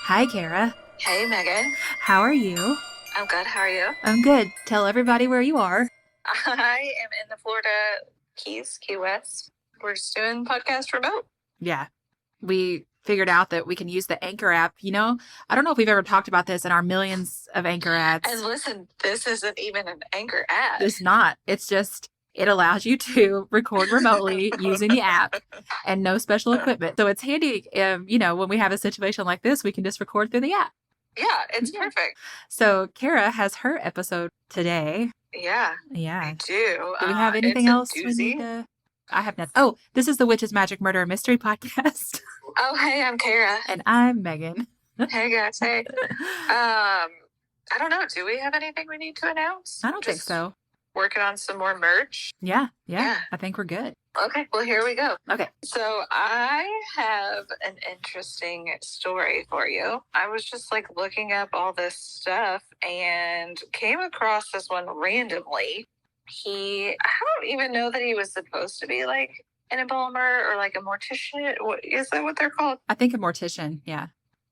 Hi, Kara. Hey, Megan. How are you? I'm good. How are you? I'm good. Tell everybody where you are. I am in the Florida Keys, Key West. We're just doing podcast remote. Yeah, we figured out that we can use the Anchor app. I don't know if we've ever talked about this in our millions of Anchor And ads. listen, this isn't even an Anchor ad. It's not. It's just, it allows you to record remotely using the app and no special equipment. So it's handy, when we have a situation like this, we can just record through the app. Yeah, it's Yeah. perfect. So Kara has her episode today. Yeah, Yeah. I do. Do we have It's anything a else we need doozy. to? I have nothing. Oh, this is the Witches Magic Murder and Mystery Podcast. Oh, hey, I'm Kara. And I'm Megan. Hey, guys. Hey. I don't know. Do we have anything we need to announce? I don't think so. Working on some more merch. Yeah. Yeah. I think we're good. Okay, well, here we go. Okay. So I have an interesting story for you. I was just looking up all this stuff and came across this one randomly. I don't even know that he was supposed to be an embalmer or a mortician. Is that what they're called? I think a mortician. Yeah.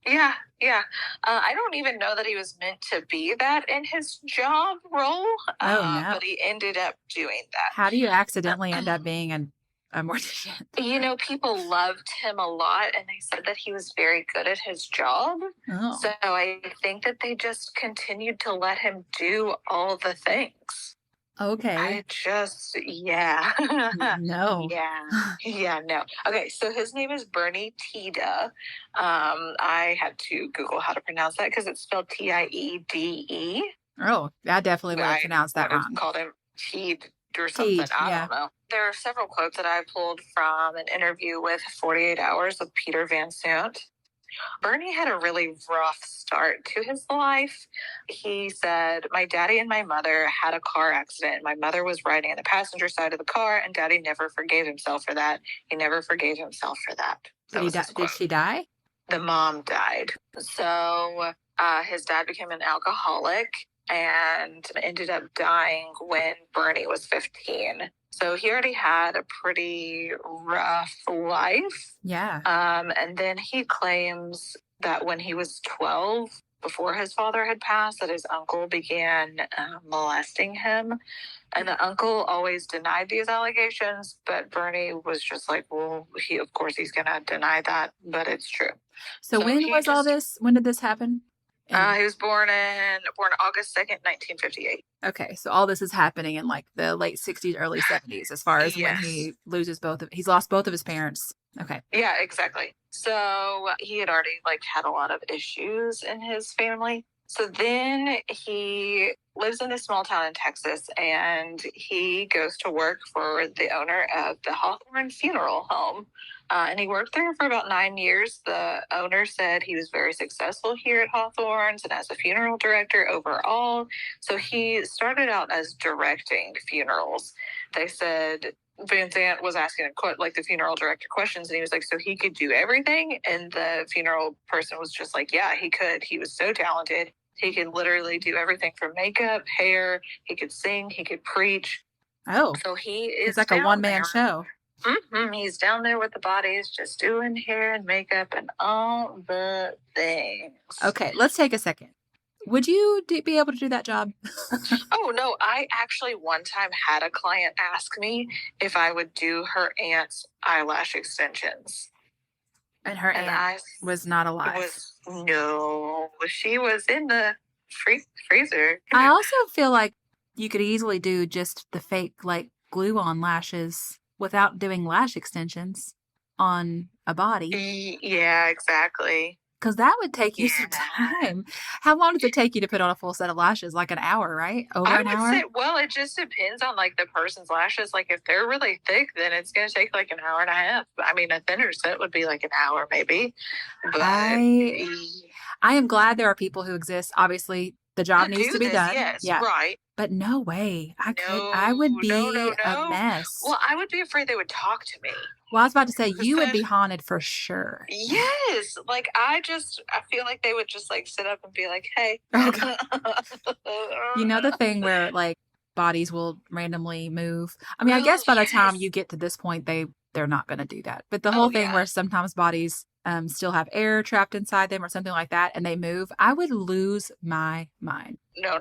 Yeah. I don't even know that he was meant to be that in his job role. Oh, no. But he ended up doing that. How do you accidentally end up being a mortician? People loved him a lot, and they said that he was very good at his job. Oh. So I think that they just continued to let him do all the things. Okay. Yeah. No. Yeah, no. Okay, so his name is Bernie Tiede. I had to Google how to pronounce that because it's spelled Tiede. Oh, I definitely would have pronounced that wrong. Called him Tiede or something. I don't know. There are several quotes that I pulled from an interview with 48 Hours with Peter Van Sant. Bernie had a really rough start to his life. He said, "My daddy and my mother had a car accident. My mother was riding in the passenger side of the car, and daddy never forgave himself for that. He never forgave himself for that." Did she die? The mom died. So his dad became an alcoholic and ended up dying when Bernie was 15. So he already had a pretty rough life. Yeah. And then he claims that when he was 12, before his father had passed, that his uncle began molesting him. And the uncle always denied these allegations, but Bernie was just like, well, of course he's going to deny that, but it's true. So when was all this? When did this happen? He was born August 2nd, 1958. Okay, so all this is happening in the late 60s, early 70s, as far as when he loses he's lost both of his parents. Okay. Yeah, exactly. So he had already had a lot of issues in his family. So then he lives in a small town in Texas, and he goes to work for the owner of the Hawthorne Funeral Home. And he worked there for about 9 years. The owner said he was very successful here at Hawthorne's and as a funeral director overall. So he started out as directing funerals. They said Van Sant was asking the funeral director questions, and he was like, so he could do everything? And the funeral person was just like, yeah, he could. He was so talented. He could literally do everything from makeup, hair. He could sing. He could preach. Oh. So he is It's like a one-man show. Mm-hmm. He's down there with the bodies, just doing hair and makeup and all the things. Okay, let's take a second. Would you be able to do that job? Oh, no. I actually one time had a client ask me if I would do her aunt's eyelash extensions. And her aunt was not alive. No, she was in the freezer. I also feel like you could easily do just the fake glue-on lashes without doing lash extensions on a body. Yeah, exactly. Because that would take you some time. How long does it take you to put on a full set of lashes? Like an hour, right? Over an hour? Well, it just depends on the person's lashes. If they're really thick, then it's going to take an hour and a half. I mean, a thinner set would be an hour maybe. But I am glad there are people who exist. Obviously, the job needs to be done. Yes, yeah. Right. But no way. I would be a mess. Well, I would be afraid they would talk to me. Well, I was about to say, you would be haunted for sure. Yes. I feel like they would just sit up and be like, hey. Okay. You know the thing where bodies will randomly move? I mean, I guess by the time you get to this point, they they're not going to do that. But the whole thing where sometimes bodies still have air trapped inside them or something like that and they move, I would lose my mind. No.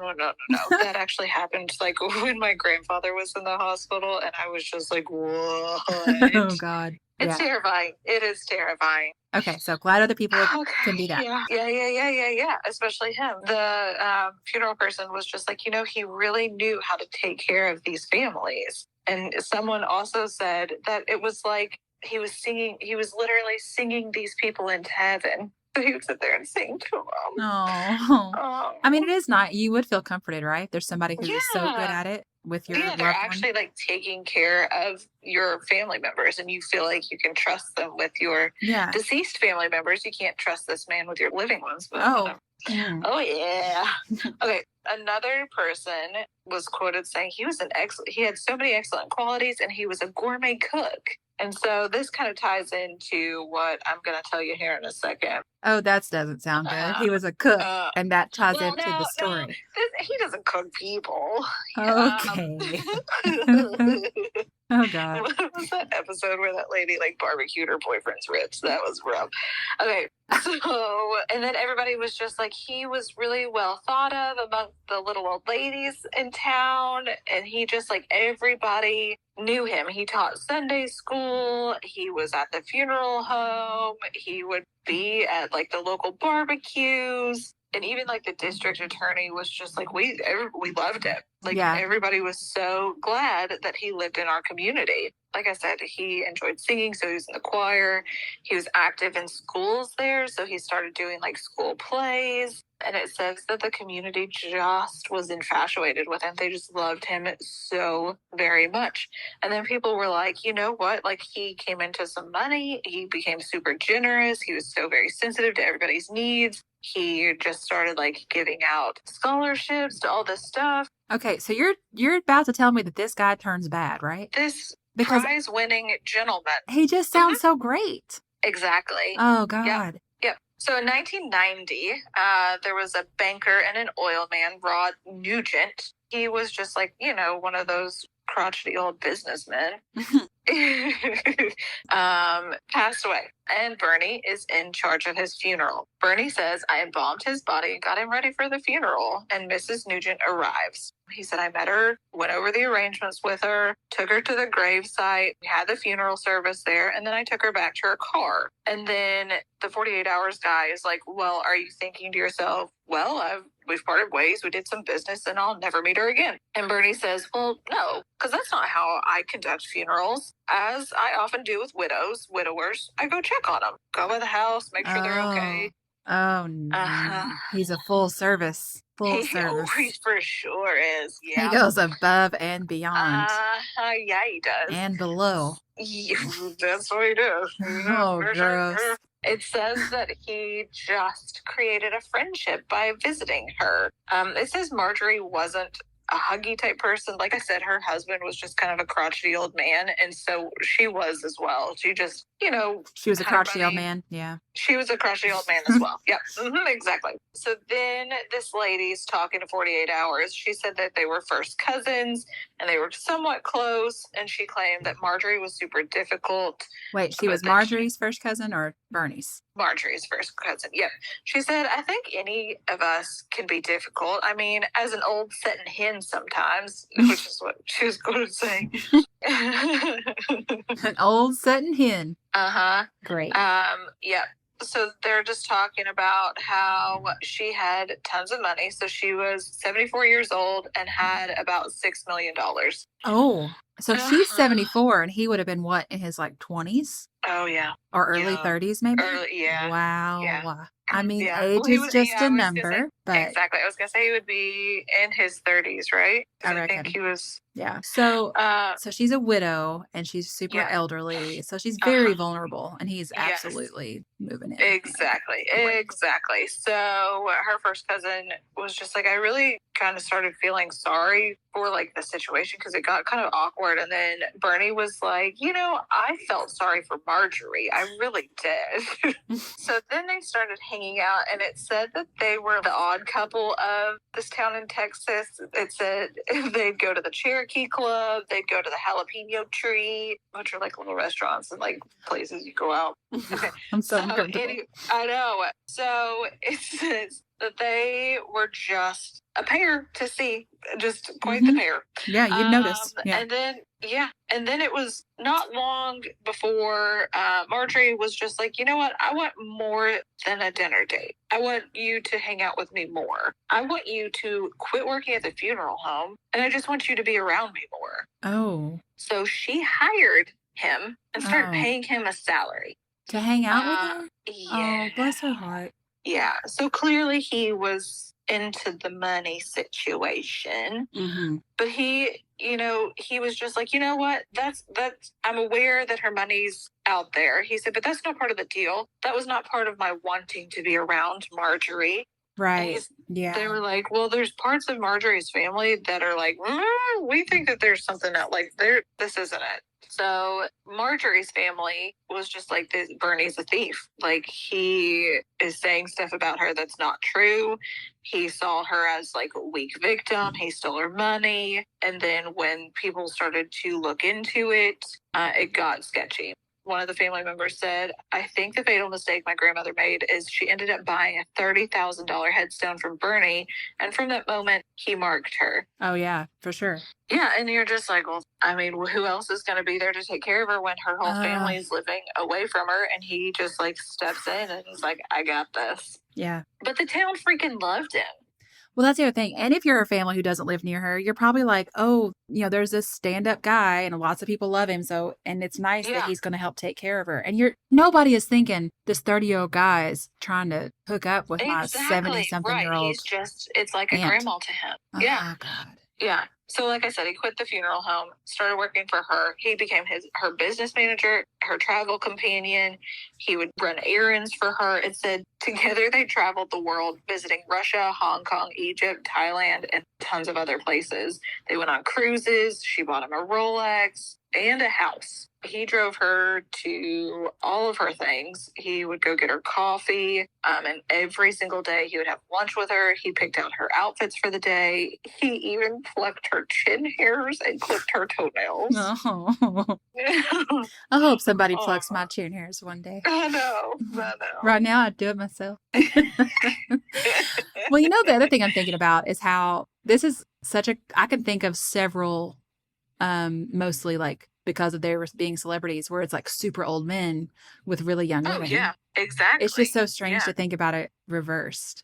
That actually happened like when my grandfather was in the hospital, and I was just like, what? Oh, God. It's terrifying. It is terrifying. Okay, so glad other people can do that. Yeah. Especially him. The funeral person was just like, he really knew how to take care of these families. And someone also said that it was like he was literally singing these people into heaven. So he would sit there and sing to them. Oh. I mean, it is not. You would feel comforted, right? There's somebody who's so good at it with your loved they're one. actually like taking care of your family members, and you feel like you can trust them with your deceased family members. You can't trust this man with your living ones. But Oh, yeah. Okay. Another person was quoted saying he had so many excellent qualities, and he was a gourmet cook. And so this kind of ties into what I'm going to tell you here in a second. Oh, that doesn't sound good. He was a cook, and that ties into the story. No, he doesn't cook people. Okay. Oh, God. What was that episode where that lady like barbecued her boyfriend's ribs? That was rough. Okay. So, and then everybody was just like, he was really well thought of among the little old ladies in town. And he just like, everybody knew him. He taught Sunday school. He was at the funeral home. He would be at like the local barbecues. And even like the district attorney was just like, we loved him. Like everybody was so glad that he lived in our community. Like I said, he enjoyed singing, so he was in the choir. He was active in schools there, so he started doing like school plays. And it says that the community just was infatuated with him. They just loved him so very much. And then people were like, you know what? Like he came into some money. He became super generous. He was so very sensitive to everybody's needs. He just started like giving out scholarships to all this stuff. Okay, so you're about to tell me that this guy turns bad, right? This prize-winning gentleman. He just sounds so great. Exactly. Oh, God. Yep. So in 1990, there was a banker and an oil man, Rod Nugent. He was just like, one of those crotchety old businessmen. Passed away. And Bernie is in charge of his funeral. Bernie says, I embalmed his body and got him ready for the funeral. And Mrs. Nugent arrives. He said, I met her, went over the arrangements with her, took her to the gravesite, we had the funeral service there, and then I took her back to her car. And then the 48 Hours guy is like, well, are you thinking to yourself, well, we've parted ways, we did some business, and I'll never meet her again. And Bernie says, well, no, because that's not how I conduct funerals. As I often do with widowers, I go check on them, go by the house, make sure they're okay. Oh, no. He's a full service. Full service. He for sure is. Yeah. He goes above and beyond. Yeah, he does. And below. Yeah, that's what he does. Oh, gross. It says that he just created a friendship by visiting her. It says Marjorie wasn't a huggy type person. Like I said, her husband was just kind of a crotchety old man, and so she was as well. She just, she was a crotchety old man. Yeah. She was a crotchety old man as well. Yep, exactly. So then this lady's talking to 48 Hours. She said that they were first cousins and they were somewhat close, and she claimed that Marjorie was super difficult. Wait, she was Marjorie's first cousin or Bernie's? Marjorie's first cousin, yep. She said, I think any of us can be difficult. I mean, as an old setting hen sometimes, which is what she was going to say. An old setting hen. Uh-huh. Great. Yep. So they're just talking about how she had tons of money. So she was 74 years old and had about $6 million. Oh, so she's 74 and he would have been what, in his like 20s? Oh, yeah. Or early 30s maybe? Yeah. Wow. Yeah. I mean, age is just a number. But exactly. I was going to say he would be in his 30s, right? I think he was. Yeah. So she's a widow and she's super elderly. So she's very vulnerable, and he's absolutely moving in. Exactly. So her first cousin was just like, I really kind of started feeling sorry for like the situation because it got kind of awkward. And then Bernie was like, I felt sorry for Marjorie. I really did. So then they started hanging out, and it said that they were the odd couple of this town in Texas. It said they'd go to the Cherokee Club, they'd go to the Jalapeno Tree, which are like little restaurants and like places you go out. Okay. I'm so uncomfortable. I know. So it says that they were just a pair to see, just quite the pair. Yeah, you'd notice. Yeah. And then it was not long before Marjorie was just like, you know what? I want more than a dinner date. I want you to hang out with me more. I want you to quit working at the funeral home, and I just want you to be around me more. Oh. So she hired him and started paying him a salary. To hang out with her? Yeah. Oh, bless her heart. Yeah. So clearly he was into the money situation. Mm-hmm. But he was just like, you know what? That's I'm aware that her money's out there. He said, but that's not part of the deal. That was not part of my wanting to be around Marjorie. Right. Yeah. They were like, well, there's parts of Marjorie's family that are like, we think that there's something that like this isn't it. So Marjorie's family was just like, this Bernie's a thief. Like, he is saying stuff about her that's not true. He saw her as like a weak victim. He stole her money. And then when people started to look into it, it got sketchy. One of the family members said, I think the fatal mistake my grandmother made is she ended up buying a $30,000 headstone from Bernie. And from that moment, he marked her. Oh, yeah, for sure. Yeah, and you're just like, well, I mean, who else is going to be there to take care of her when her whole family is living away from her? And he just like steps in and he's like, I got this. Yeah. But the town freaking loved him. Well, that's the other thing. And if you're a family who doesn't live near her, you're probably like, oh, there's this stand-up guy and lots of people love him. So, and it's nice that he's going to help take care of her. And nobody is thinking this 30-year-old guy is trying to hook up with my 70-something-year-old. He's just, it's like a grandma to him. Oh, God. Yeah. So like I said, he quit the funeral home, started working for her. He became her business manager, her travel companion. He would run errands for her. It said together they traveled the world, visiting Russia, Hong Kong, Egypt, Thailand, and tons of other places. They went on cruises. She bought him a Rolex and a house. He drove her to all of her things. He would go get her coffee, and every single day he would have lunch with her. He picked out her outfits for the day. He even plucked her chin hairs and clipped her toenails. Oh. I hope somebody plucks my chin hairs one day. I know. Right now, I'd do it myself. Well, the other thing I'm thinking about is how this is I can think of several, mostly like, because of their being celebrities, where it's like super old men with really young women. Oh, yeah, exactly. It's just so strange to think about it reversed.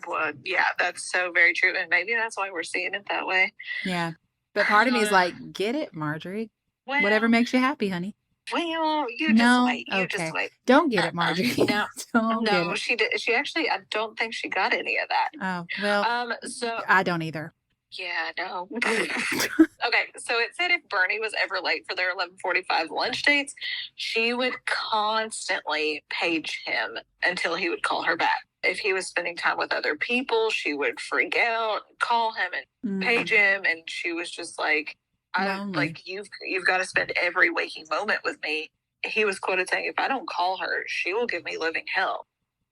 Well, yeah, that's so very true. And maybe that's why we're seeing it that way. Yeah. But part of me is like, get it, Marjorie. Well, whatever makes you happy, honey. Well, just wait. Just wait. Don't get it, Margie. No, she did. She actually, I don't think she got any of that. Oh, well, so I don't either. Yeah, no. Okay, so it said if Bernie was ever late for their 11:45 lunch dates, she would constantly page him until he would call her back. If he was spending time with other people, she would freak out, call him and page him, and she was just like, you've got to spend every waking moment with me. He was quoted saying, if I don't call her, she will give me living hell.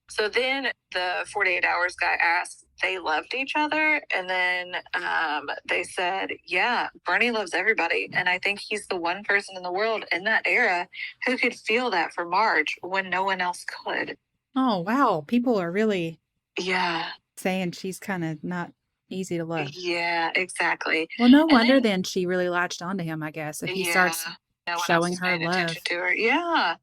So then the 48 Hours guy asked, they loved each other. And then they said, yeah, Bernie loves everybody. And I think he's the one person in the world in that era who could feel that for Marge when no one else could. Oh, wow. People are really saying she's kind of not easy to love. Yeah, exactly. Well, no wonder then she really latched onto him, I guess, if he starts showing her love. To her. Yeah.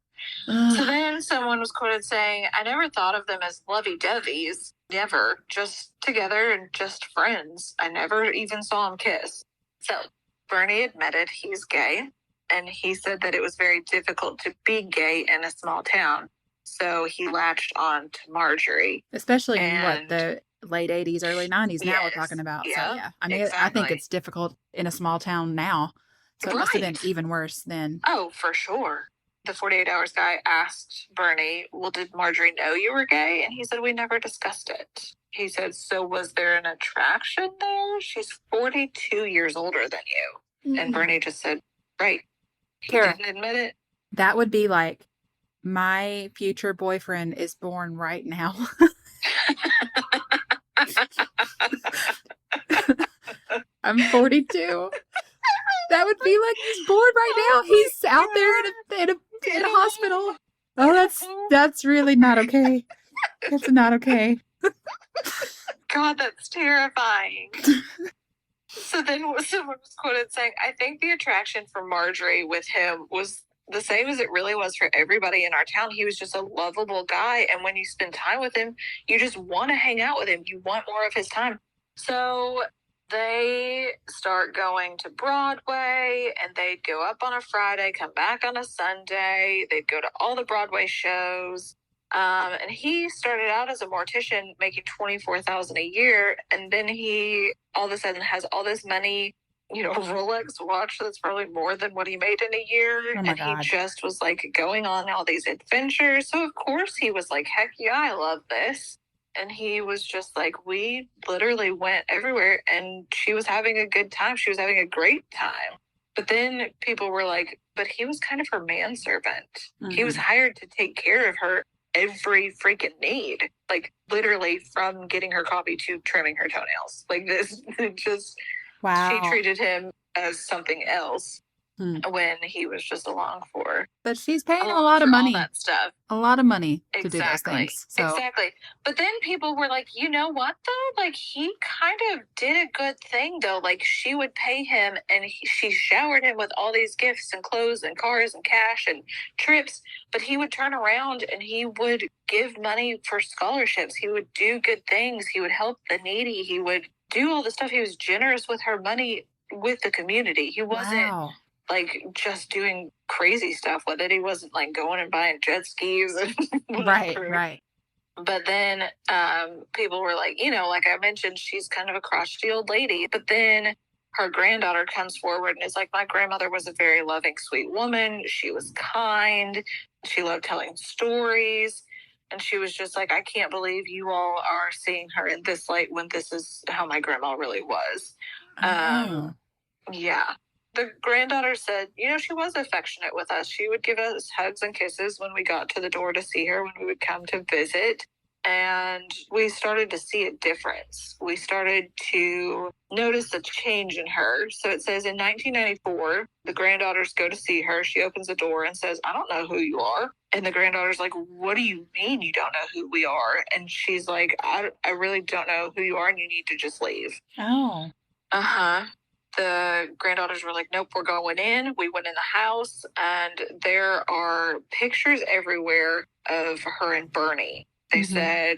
So then someone was quoted saying, I never thought of them as lovey-doveys. Never. Just together and just friends. I never even saw them kiss. So Bernie admitted he's gay, and he said that it was very difficult to be gay in a small town. So he latched on to Marjorie. Especially in the late 80s, early 90s now we're talking about. Yeah, so yeah. I mean, exactly. I think it's difficult in a small town now. So it must have been even worse then. Oh, for sure. The 48 Hours guy asked Bernie, well, did Marjorie know you were gay? And he said, we never discussed it. he said, so was there an attraction there? She's 42 years older than you. Mm-mm. And Bernie just said, right. He Kara, didn't admit it. that would be like, my future boyfriend is born right now. I'm 42. That would be like he's born right now. He's out there in a hospital. Oh, that's really not okay. That's not okay. God, that's terrifying. So then someone was quoted saying, I think the attraction for Marjorie with him was the same as it really was for everybody in our town. He was just a lovable guy. And when you spend time with him, you just want to hang out with him. You want more of his time. So they start going to Broadway, and they'd go up on a Friday, come back on a Sunday. They'd go to all the Broadway shows. And he started out as a mortician making $24,000 a year. And then he all of a sudden has all this money, Rolex watch that's probably more than what he made in a year. Oh my and God. He just was like going on all these adventures. So of course he was like, heck yeah, I love this. And he was just like, we literally went everywhere, and she was having a good time. She was having a great time. But then people were like, but he was kind of her manservant. Mm-hmm. He was hired to take care of her every freaking need, like literally from getting her coffee to trimming her toenails. Like this, just wow. She treated him as something else when he was just along for. But she's paying a lot of money. All that stuff. A lot of money to do those things. So. Exactly. But then people were like, you know what though? Like he kind of did a good thing though. Like she would pay him, and she showered him with all these gifts and clothes and cars and cash and trips. But he would turn around and he would give money for scholarships. He would do good things. He would help the needy. He would do all the stuff. He was generous with her money with the community. He wasn't like just doing crazy stuff with it. He wasn't like going and buying jet skis and right. But then people were like, like I mentioned, she's kind of a crotchety old lady. But then her granddaughter comes forward and is like, my grandmother was a very loving, sweet woman. She was kind. She loved telling stories. And she was just like, I can't believe you all are seeing her in this light when this is how my grandma really was. Yeah. The granddaughter said, she was affectionate with us. She would give us hugs and kisses when we got to the door to see her, when we would come to visit. And we started to see a difference. We started to notice a change in her. So it says in 1994, the granddaughters go to see her. She opens the door and says, I don't know who you are. And the granddaughter's like, what do you mean you don't know who we are? And she's like, I really don't know who you are, and you need to just leave. Oh. Uh-huh. The granddaughters were like, nope, we're going in. We went in the house, and there are pictures everywhere of her and Bernie. They said,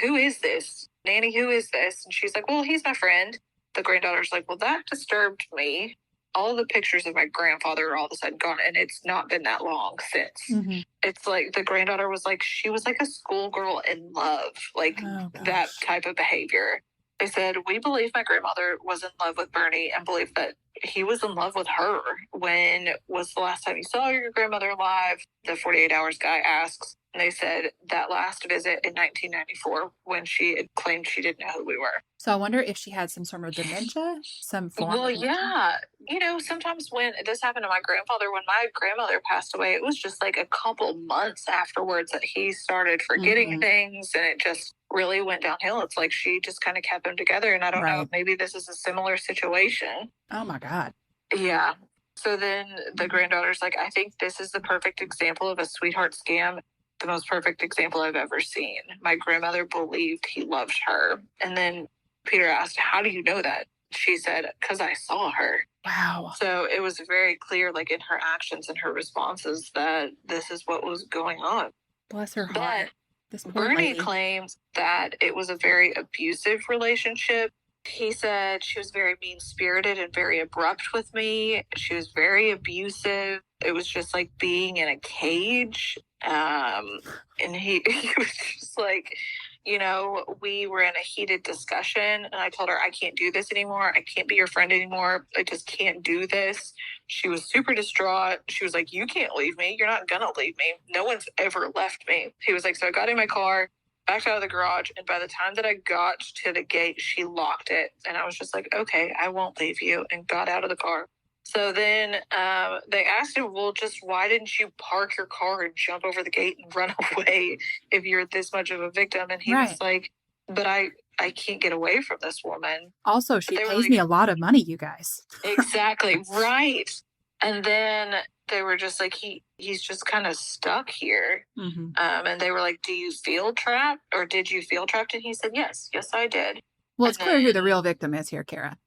who is this? Nanny, who is this? And she's like, well, he's my friend. The granddaughter's like, well, that disturbed me. All the pictures of my grandfather are all of a sudden gone, and it's not been that long since. It's like the granddaughter was like, she was like a schoolgirl in love, like that type of behavior. They said, we believe my grandmother was in love with Bernie and believe that he was in love with her. When was the last time you saw your grandmother alive? The 48 Hours guy asks. And they said that last visit in 1994 when she had claimed she didn't know who we were. So I wonder if she had some sort of dementia, some form of dementia. Yeah. Sometimes when this happened to my grandfather, when my grandmother passed away, it was just like a couple months afterwards that he started forgetting things, and it just really went downhill. It's like she just kind of kept them together, and I don't know if maybe this is a similar situation. Oh my God. Yeah. So then the granddaughter's like, I think this is the perfect example of a sweetheart scam. The most perfect example I've ever seen. My grandmother believed he loved her. And then Peter asked, how do you know that? She said, because I saw her. Wow. So it was very clear, like in her actions and her responses, that this is what was going on. Bless her heart. But Bernie claims that it was a very abusive relationship. He said she was very mean-spirited and very abrupt with me. She was very abusive. It was just like being in a cage. And he was just like, we were in a heated discussion, and I told her, I can't do this anymore. I can't be your friend anymore. I just can't do this. She was super distraught. She was like, you can't leave me. You're not gonna leave me. No one's ever left me. He was like, so I got in my car backed out of the garage, and by the time that I got to the gate, she locked it. And I was just like, okay, I won't leave you, and got out of the car. So then they asked him, well, just why didn't you park your car and jump over the gate and run away if you're this much of a victim? And he was like, but I can't get away from this woman. Also, she pays me a lot of money, you guys. Exactly, right. And then they were just like, he's just kind of stuck here. Mm-hmm. And they were like, do you feel trapped? Or did you feel trapped? And he said, yes, I did. Well, it's clear who the real victim is here, Kara.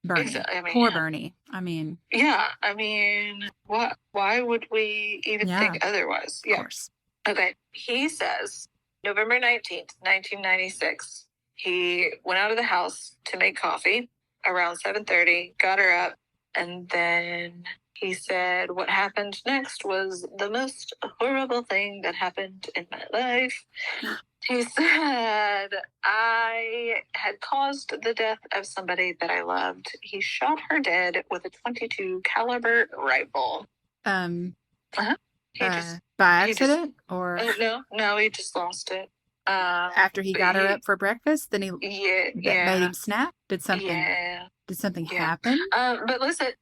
Bernie. Poor yeah. Bernie. I mean. Yeah, I mean, why would we even think otherwise? Of course. Okay, he says November 19th, 1996, he went out of the house to make coffee around 7:30, got her up, and then he said what happened next was the most horrible thing that happened in my life. He said, I had caused the death of somebody that I loved. He shot her dead with a .22 caliber rifle. By accident? Or no, he just lost it. After he got her up for breakfast, then made him snap? Did something happen? But listen,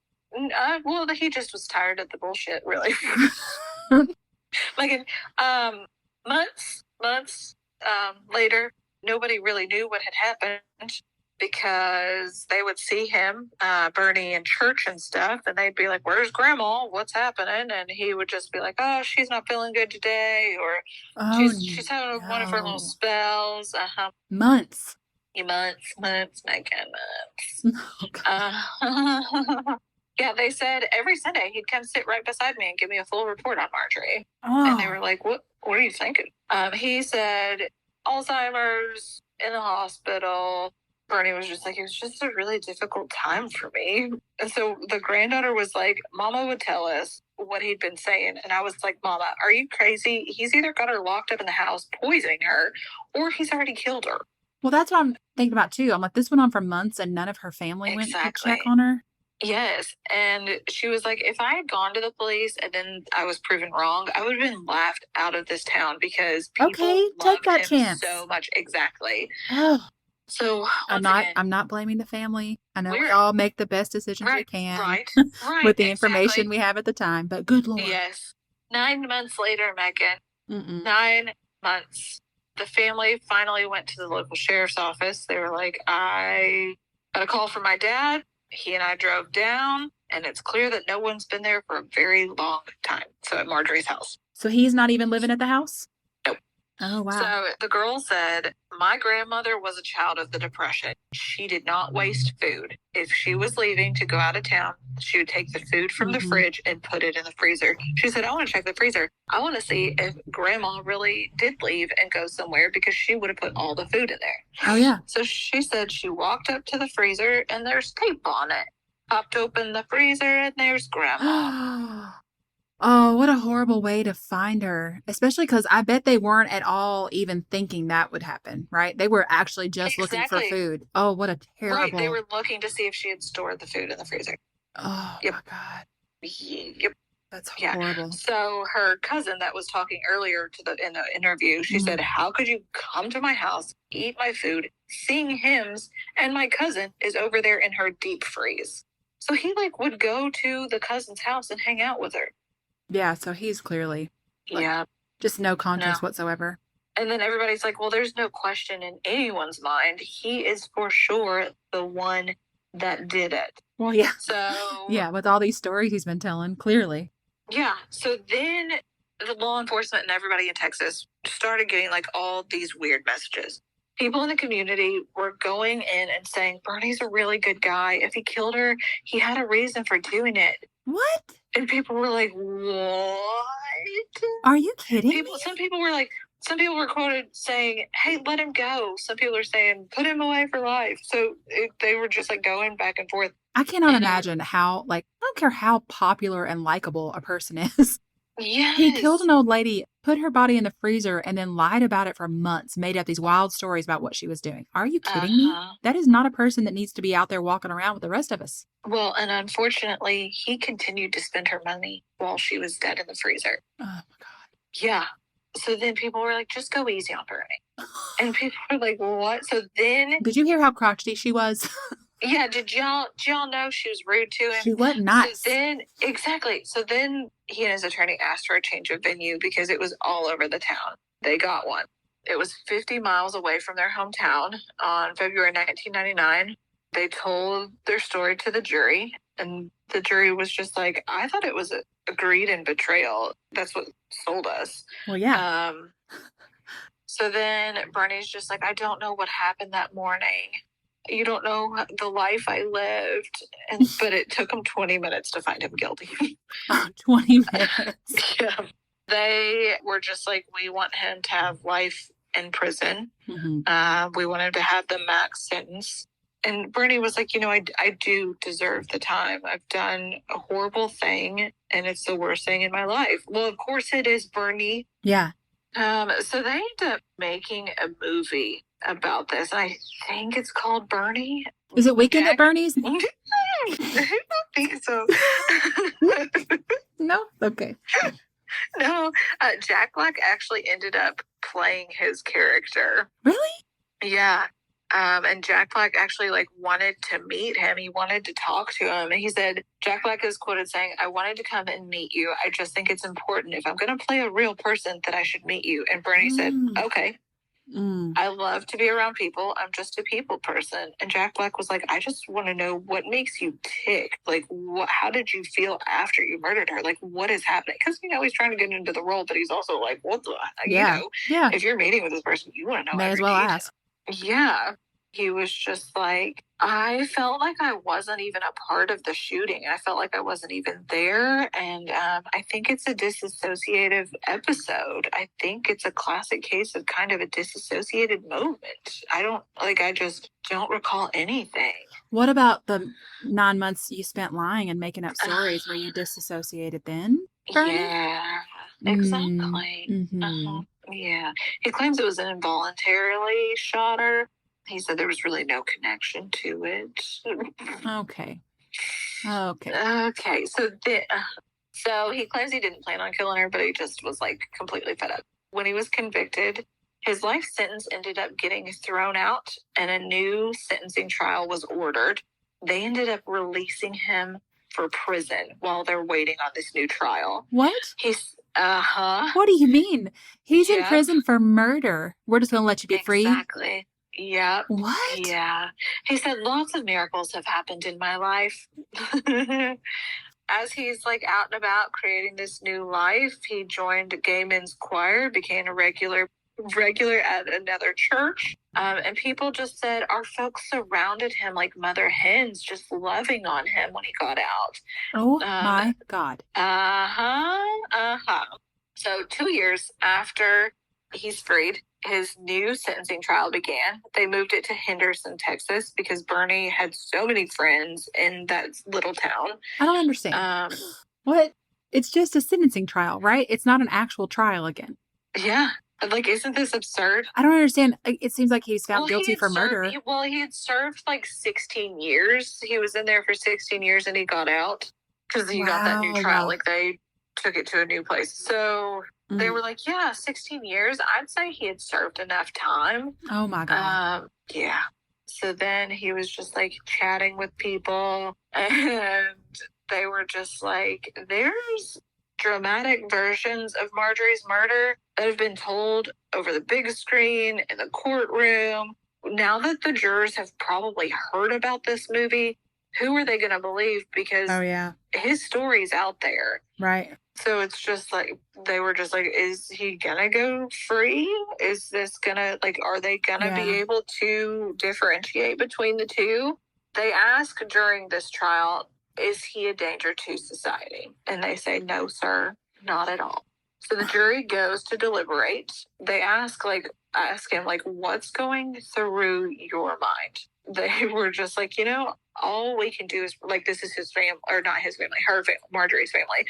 well, he just was tired of the bullshit, really. Like, months later, nobody really knew what had happened because they would see him, Bernie, in church and stuff, and they'd be like, where's Grandma? What's happening? And he would just be like, oh, she's not feeling good today, or she's having one of her little spells. Months, Megan, months. Yeah, they said every Sunday he'd come sit right beside me and give me a full report on Marjorie. Oh. And they were like, what are you thinking? He said Alzheimer's, in the hospital. Bernie was just like, it was just a really difficult time for me. And so the granddaughter was like, Mama would tell us what he'd been saying. And I was like, Mama, are you crazy? He's either got her locked up in the house, poisoning her, or he's already killed her. Well, that's what I'm thinking about, too. I'm like, this went on for months and none of her family went to check on her. Yes. And she was like, if I had gone to the police and then I was proven wrong, I would have been laughed out of this town because people loved him chance. So much. Exactly. Oh. So I'm not blaming the family. I know we all make the best decisions we can with the information we have at the time, but good Lord. Yes. 9 months later, Megan, 9 months, the family finally went to the local sheriff's office. They were like, I got a call from my dad. He and I drove down, and it's clear that no one's been there for a very long time. So at Marjorie's house. So he's not even living at the house? Nope. Oh, wow. So the girl said, my grandmother was a child of the Depression. She did not waste food. If she was leaving to go out of town, she would take the food from the fridge and put it in the freezer. She said, I want to check the freezer. I want to see if Grandma really did leave and go somewhere because she would have put all the food in there. Oh, yeah. So she said she walked up to the freezer and there's tape on it. Popped open the freezer and there's Grandma. Oh, what a horrible way to find her. Especially because I bet they weren't at all even thinking that would happen, right? They were actually just looking for food. Oh, what a terrible... Right, they were looking to see if she had stored the food in the freezer. Oh, my God. Yep. That's horrible. So her cousin that was talking earlier in the interview, she said, how could you come to my house, eat my food, sing hymns, and my cousin is over there in her deep freeze? So he would go to the cousin's house and hang out with her. Yeah, so he's clearly just no conscience whatsoever. And then everybody's like, well, there's no question in anyone's mind. He is for sure the one that did it. Well, yeah. So yeah, with all these stories he's been telling, clearly. Yeah. So then the law enforcement and everybody in Texas started getting all these weird messages. People in the community were going in and saying, Bernie's a really good guy. If he killed her, he had a reason for doing it. What? And people were like, what? Are you kidding me? Some people were quoted saying, hey, let him go. Some people are saying, put him away for life. So they were just going back and forth. I cannot imagine how, I don't care how popular and likable a person is. Yes. He killed an old lady, put her body in the freezer, and then lied about it for months, made up these wild stories about what she was doing. Are you kidding me? That is not a person that needs to be out there walking around with the rest of us. Well, and unfortunately, he continued to spend her money while she was dead in the freezer. Oh, my God. Yeah. So then people were like, just go easy on Bernie. And people were like, what? So then, Did you hear how crotchety she was? yeah, did y'all know she was rude to him? She wasn't So nice. then, exactly. So then he and his attorney asked for a change of venue because it was all over the town. They got one. It was 50 miles away from their hometown on February 1999. They told their story to the jury, and the jury was just like, I thought it was greed and betrayal. That's what sold us. Well, yeah. So then Bernie's just like, I don't know what happened that morning. You don't know the life I lived. But it took them 20 minutes to find him guilty. 20 minutes. Yeah. They were just like, we want him to have life in prison. Mm-hmm. We want him to have the max sentence. And Bernie was like, I do deserve the time. I've done a horrible thing, and it's the worst thing in my life. Well, of course it is, Bernie. Yeah. So they end up making a movie about this. I think it's called Bernie. Is it Weekend at Bernie's? I don't think so. No? Okay. No, Jack Black actually ended up playing his character. Really? Yeah. And Jack Black actually wanted to meet him. He wanted to talk to him. And he said, Jack Black is quoted saying, I wanted to come and meet you. I just think it's important. If I'm going to play a real person, that I should meet you. And Bernie said, okay. I love to be around people. I'm just a people person. And Jack Black was like, I just want to know what makes you tick. How did you feel after you murdered her? What is happening? Because, he's trying to get into the role, but he's also like, what the, Yeah. If you're meeting with this person, you want to know. May as well ask. Yeah. He was just like, I felt like I wasn't even a part of the shooting. I felt like I wasn't even there. And I think it's a disassociative episode. I think it's a classic case of kind of a disassociated moment. I just don't recall anything. What about the 9 months you spent lying and making up stories? Were you disassociated then, Bernie? Yeah, exactly. Mm-hmm. Yeah. He claims it was an involuntarily shot her. He said there was really no connection to it. Okay. Okay. So he claims he didn't plan on killing her, but he just was completely fed up. When he was convicted, his life sentence ended up getting thrown out, and a new sentencing trial was ordered. They ended up releasing him for prison while they're waiting on this new trial. What? Uh-huh. What do you mean? He's in prison for murder. We're just going to let you be free? Exactly. Yep. What? Yeah. He said, lots of miracles have happened in my life. As he's out and about creating this new life, he joined a gay men's choir, became a regular at another church. And people just said our folks surrounded him like mother hens, just loving on him when he got out. Oh my God. So 2 years after he's freed, his new sentencing trial began. They moved it to Henderson, Texas, because Bernie had so many friends in that little town. I don't understand. What? It's just a sentencing trial, right? It's not an actual trial again. Yeah. Isn't this absurd? I don't understand. It seems like he's found guilty for murder. He had served 16 years. He was in there for 16 years and he got out because he got that new trial. They took it to a new place. So they were like, yeah, 16 years. I'd say he had served enough time. Oh my God. Yeah. So then he was just chatting with people, and they were just like, there's dramatic versions of Marjorie's murder that have been told over the big screen in the courtroom. Now that the jurors have probably heard about this movie, who are they going to believe? Because his story's out there. Right. So it's just they were just like, is he going to go free? Is this going to, are they going to be able to differentiate between the two? They ask during this trial, is he a danger to society? And they say, no, sir, not at all. So the jury goes to deliberate. They ask him, what's going through your mind? They were just like, all we can do is, this is his family, or not his family, her family, Marjorie's family.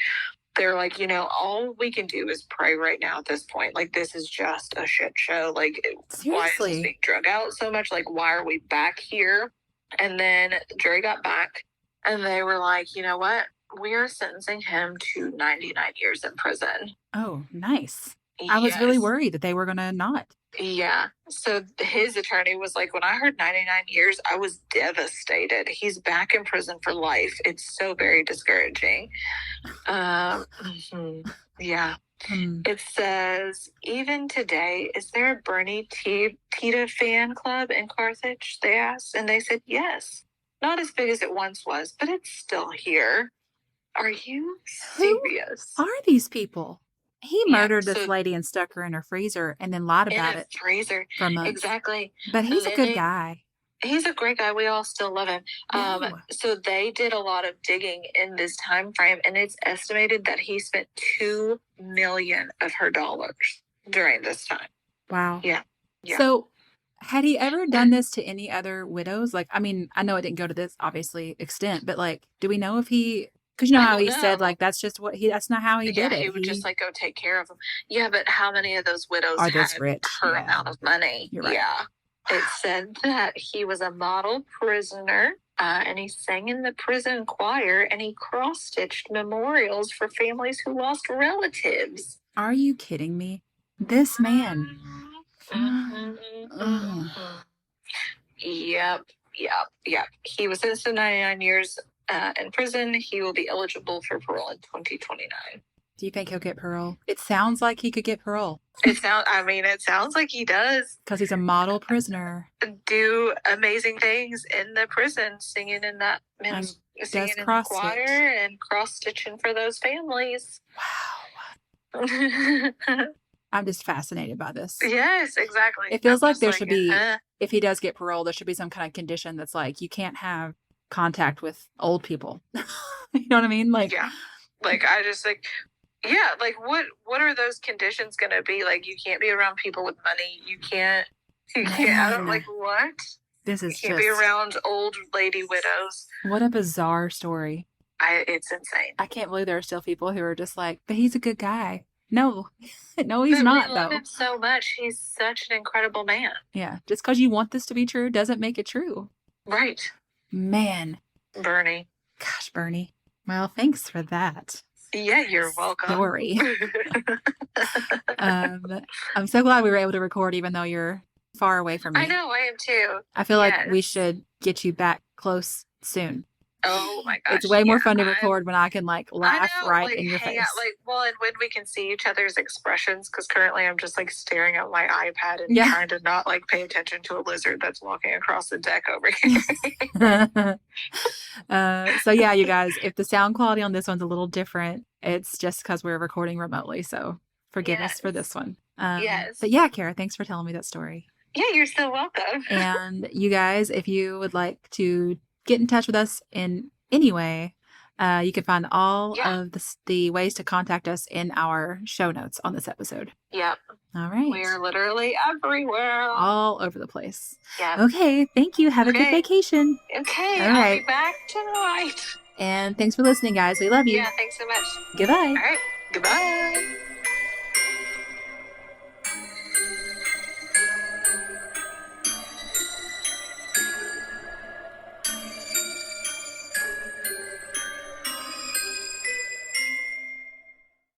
They're like, all we can do is pray right now at this point. This is just a shit show. Seriously? Why is this being drug out so much? Why are we back here? And then the jury got back, and they were like, you know what? We are sentencing him to 99 years in prison. Oh, nice. I was really Yes. worried that they were going to not. Yeah. So his attorney was like, when I heard 99 years, I was devastated. He's back in prison for life. It's so very discouraging. Yeah. It says, even today, is there a Bernie Tiede fan club in Carthage? They asked, and they said yes. Not as big as it once was, but it's still here. Are you serious? Who are these people? He murdered this lady and stuck her in her freezer and then lied about it. Freezer. For months. Exactly. But he's a good guy. He's a great guy. We all still love him. So they did a lot of digging in this time frame, and it's estimated that he spent $2 million of her dollars during this time. Wow. Yeah. So had he ever done this to any other widows? Like, I mean, I know it didn't go to this obviously extent, but like, do we know if he? Because you know how he said, like, that's just what that's not how he did it. He would just like go take care of them. Yeah, but how many of those widows are this rich? Her amount of money? You're right. Yeah. It said that he was a model prisoner, and he sang in the prison choir, and he cross-stitched memorials for families who lost relatives. Are you kidding me? This man. Yep. He was sentenced to 99 years in prison. He will be eligible for parole in 2029. Do you think he'll get parole? It sounds like he could get parole. It sounds like he does. Because he's a model prisoner. Do amazing things in the prison, singing in that singing in the choir and cross-stitching for those families. Wow. I'm just fascinated by this. Yes, exactly. It feels like there should be, if he does get parole, there should be some kind of condition that's like, you can't have contact with old people. You know what I mean? Like, yeah. Like, I just like, yeah, like what are those conditions going to be? Like, you can't be around people with money. You can't, I don't like what? This is you can't be around old lady widows. What a bizarre story. It's insane. I can't believe there are still people who are just like, but he's a good guy. No, no, he's not, though. We love him so much. He's such an incredible man. Yeah. Just because you want this to be true doesn't make it true. Right. Man. Bernie. Gosh, Bernie. Well, thanks for that. Yeah, you're welcome. Story. I'm so glad we were able to record even though you're far away from me. I know, I am too. I feel like we should get you back close soon. Oh my gosh. It's way more fun to record when I can like laugh in your face. And when we can see each other's expressions, because currently I'm just like staring at my iPad and trying to not like pay attention to a lizard that's walking across the deck over here. So yeah, you guys, if the sound quality on this one's a little different, it's just because we're recording remotely. So forgive us for this one. But yeah, Kara, thanks for telling me that story. Yeah, you're so welcome. And you guys, if you would like to get in touch with us in any way, you can find all of the ways to contact us in our show notes on this episode. Yep. All right. We're literally everywhere. All over the place. Yeah. Okay. Thank you. Have a good vacation. Okay. All right. I'll be back tonight. And thanks for listening, guys. We love you. Yeah. Thanks so much. Goodbye. All right. Goodbye.